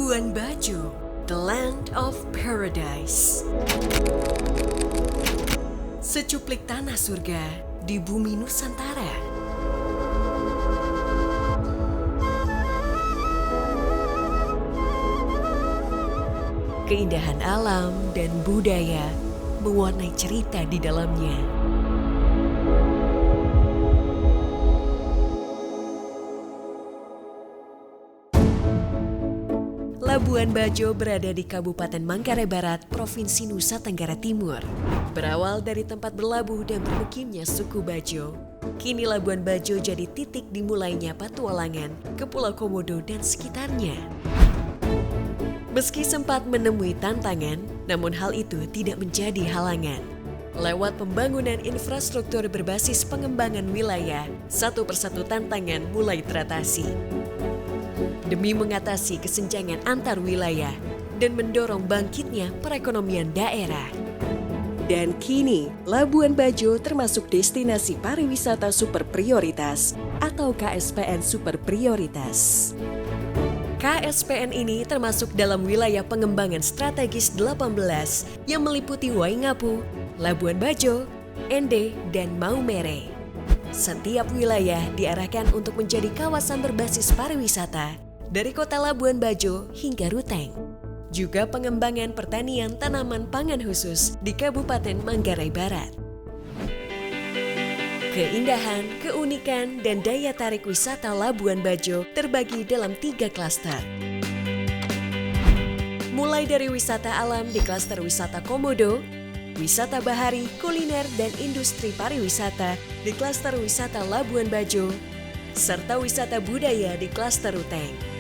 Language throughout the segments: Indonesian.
Labuan Bajo, the land of paradise. Secuplik tanah surga di bumi Nusantara. Keindahan alam dan budaya mewarnai cerita di dalamnya. Labuan Bajo berada di Kabupaten Manggarai Barat, Provinsi Nusa Tenggara Timur. Berawal dari tempat berlabuh dan bermukimnya suku Bajo, kini Labuan Bajo jadi titik dimulainya petualangan ke Pulau Komodo dan sekitarnya. Meski sempat menemui tantangan, namun hal itu tidak menjadi halangan. Lewat pembangunan infrastruktur berbasis pengembangan wilayah, satu persatu tantangan mulai teratasi. Demi mengatasi kesenjangan antar wilayah dan mendorong bangkitnya perekonomian daerah. Dan kini, Labuan Bajo termasuk destinasi pariwisata super prioritas atau KSPN super prioritas. KSPN ini termasuk dalam wilayah pengembangan strategis 18 yang meliputi Waingapu, Labuan Bajo, Ende, dan Maumere. Setiap wilayah diarahkan untuk menjadi kawasan berbasis pariwisata dari kota Labuan Bajo hingga Ruteng. Juga pengembangan pertanian tanaman pangan khusus di Kabupaten Manggarai Barat. Keindahan, keunikan, dan daya tarik wisata Labuan Bajo terbagi dalam 3 klaster. Mulai dari wisata alam di klaster wisata Komodo, wisata bahari, kuliner, dan industri pariwisata di klaster wisata Labuan Bajo, serta wisata budaya di klaster Ruteng.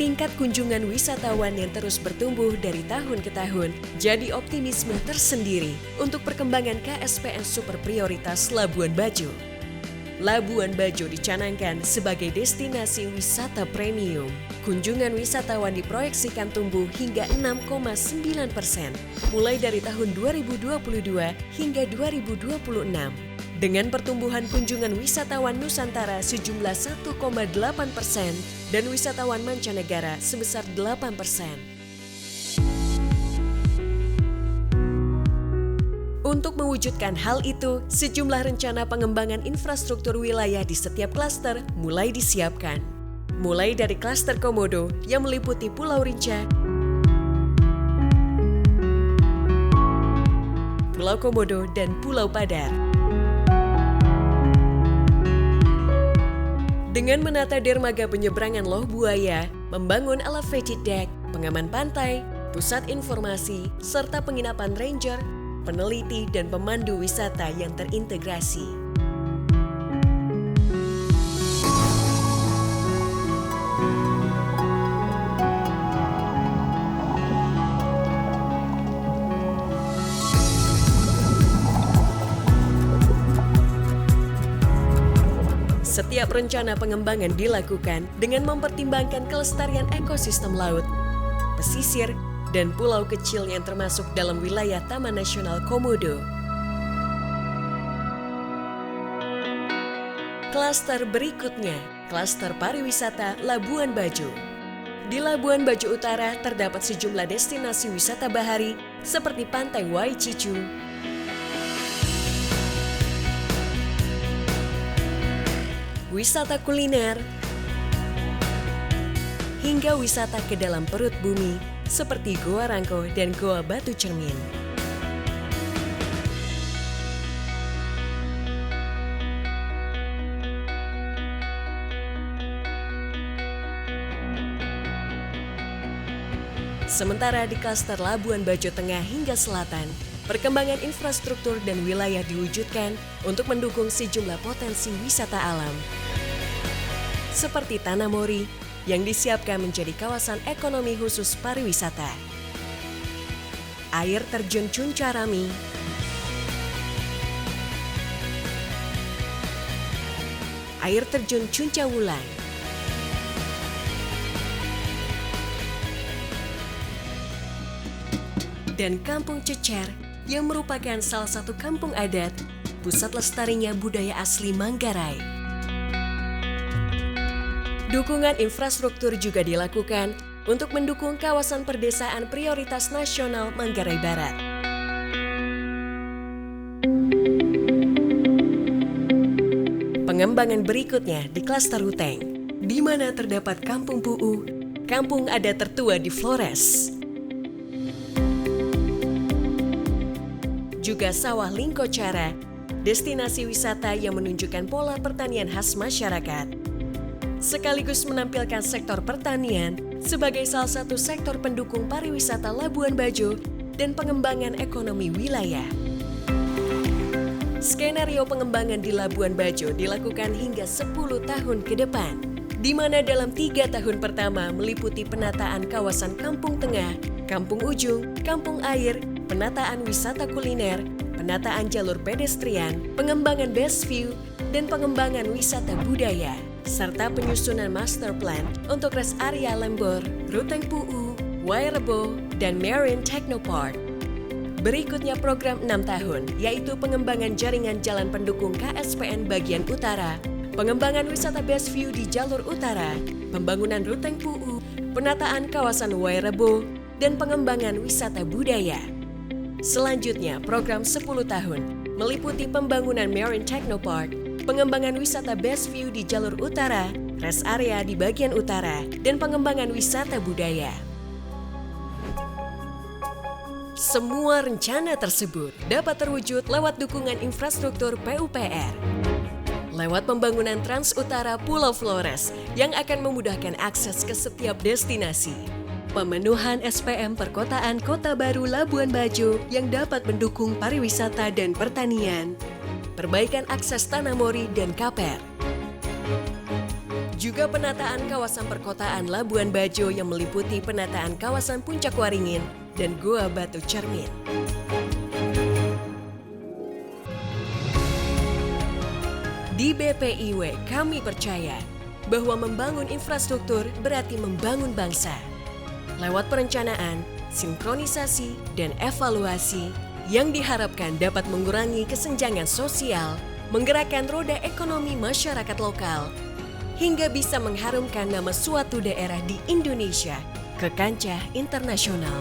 Tingkat kunjungan wisatawan yang terus bertumbuh dari tahun ke tahun jadi optimisme tersendiri untuk perkembangan KSPN Super Prioritas Labuan Bajo. Labuan Bajo dicanangkan sebagai destinasi wisata premium. Kunjungan wisatawan diproyeksikan tumbuh hingga 6,9% mulai dari tahun 2022 hingga 2026. Dengan pertumbuhan kunjungan wisatawan Nusantara sejumlah 1,8% dan wisatawan mancanegara sebesar 8%. Untuk mewujudkan hal itu, sejumlah rencana pengembangan infrastruktur wilayah di setiap klaster mulai disiapkan. Mulai dari klaster Komodo yang meliputi Pulau Rinca, Pulau Komodo, dan Pulau Padar. Dengan menata dermaga penyeberangan Loh Buaya, membangun elevated deck, pengaman pantai, pusat informasi, serta penginapan ranger, peneliti, dan pemandu wisata yang terintegrasi. Setiap rencana pengembangan dilakukan dengan mempertimbangkan kelestarian ekosistem laut, pesisir, dan pulau kecil yang termasuk dalam wilayah Taman Nasional Komodo. Klaster berikutnya, klaster pariwisata Labuan Bajo. Di Labuan Bajo Utara terdapat sejumlah destinasi wisata bahari seperti Pantai Waicicu, wisata kuliner, hingga wisata ke dalam perut bumi seperti Goa Rangko dan Goa Batu Cermin. Sementara di klaster Labuan Bajo Tengah hingga Selatan, perkembangan infrastruktur dan wilayah diwujudkan untuk mendukung sejumlah potensi wisata alam. Seperti Tanah Mori yang disiapkan menjadi kawasan ekonomi khusus pariwisata. Air terjun Cuncarami, air terjun Cuncawulan, dan Kampung Cecer yang merupakan salah satu kampung adat, pusat lestarinya budaya asli Manggarai. Dukungan infrastruktur juga dilakukan untuk mendukung kawasan perdesaan prioritas nasional Manggarai Barat. Pengembangan berikutnya di klaster Ruteng, di mana terdapat Kampung Puu, kampung adat tertua di Flores. Juga Sawah Lingkocara, destinasi wisata yang menunjukkan pola pertanian khas masyarakat. Sekaligus menampilkan sektor pertanian sebagai salah satu sektor pendukung pariwisata Labuan Bajo dan pengembangan ekonomi wilayah. Skenario pengembangan di Labuan Bajo dilakukan hingga 10 tahun ke depan, di mana dalam 3 tahun pertama meliputi penataan kawasan Kampung Tengah, Kampung Ujung, Kampung Air, penataan wisata kuliner, penataan jalur pedestrian, pengembangan best view, dan pengembangan wisata budaya, serta penyusunan master plan untuk rest area Lembor, Ruteng Puu, Wairebo, dan Marine Technopark. Berikutnya program 6 tahun, yaitu pengembangan jaringan jalan pendukung KSPN bagian utara, pengembangan wisata best view di jalur utara, pembangunan Ruteng Puu, penataan kawasan Wairebo, dan pengembangan wisata budaya. Selanjutnya, program 10 tahun meliputi pembangunan Marine Technopark, pengembangan wisata best view di jalur utara, rest area di bagian utara, dan pengembangan wisata budaya. Semua rencana tersebut dapat terwujud lewat dukungan infrastruktur PUPR. Lewat pembangunan Trans Utara Pulau Flores yang akan memudahkan akses ke setiap destinasi. Pemenuhan SPM Perkotaan Kota Baru Labuan Bajo yang dapat mendukung pariwisata dan pertanian. Perbaikan akses Tanah Mori dan Kaper. Juga penataan kawasan perkotaan Labuan Bajo yang meliputi penataan kawasan Puncak Waringin dan Goa Batu Cermin. Di BPIW kami percaya bahwa membangun infrastruktur berarti membangun bangsa. Lewat perencanaan, sinkronisasi, dan evaluasi yang diharapkan dapat mengurangi kesenjangan sosial, menggerakkan roda ekonomi masyarakat lokal, hingga bisa mengharumkan nama suatu daerah di Indonesia ke kancah internasional.